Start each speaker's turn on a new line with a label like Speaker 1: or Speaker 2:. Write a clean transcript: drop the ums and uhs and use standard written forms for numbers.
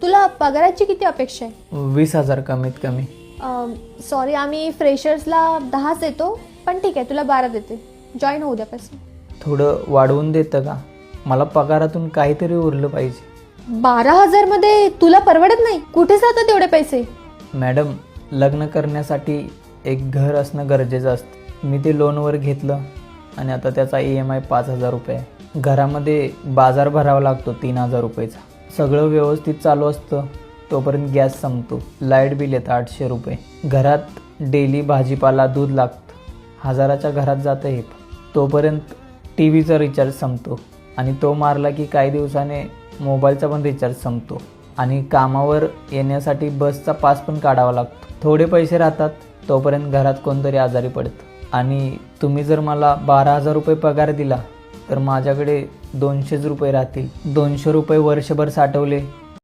Speaker 1: तुला पगाराची किती अपेक्षा आहे?
Speaker 2: 20,000 कमीत कमी.
Speaker 1: सॉरी, आम्ही फ्रेशर्सला 10च देतो, पण ठीक आहे तुला 12 देते. जॉईन होऊ द्यापासून.
Speaker 2: थोडं वाढवून देतं का? मला पगारातून काहीतरी उरलं पाहिजे.
Speaker 1: 12,000 मध्ये तुला परवडत नाही. कुठे जातात तेवढे पैसे?
Speaker 2: मॅडम, लग्न करण्यासाठी एक घर असणं गरजेचं असतं. मी ते लोनवर घेतलं आणि आता त्याचा EMI 5,000 रुपये आहे. घरामध्ये बाजार भरावा लागतो 3,000 रुपयेचा. सगळं व्यवस्थित चालू असतं तोपर्यंत गॅस संपतो, लाईट बिल येतं 800 रुपये. घरात डेली भाजीपाला दूध लागतं. 1,000च्या घरात जातं हे. तोपर्यंत TVचा रिचार्ज संपतो आणि तो मारला की काही दिवसाने मोबाईलचा पण रिचार्ज संपतो. आणि कामावर येण्यासाठी बसचा पास पण काढावा लागतो. थोडे पैसे राहतात तोपर्यंत घरात कोणतरी आजारी पडतं. आणि तुम्ही जर मला 12,000 रुपये पगार दिला तर माझ्याकडे 200 रुपये राहतील. 200 रुपये वर्षभर साठवले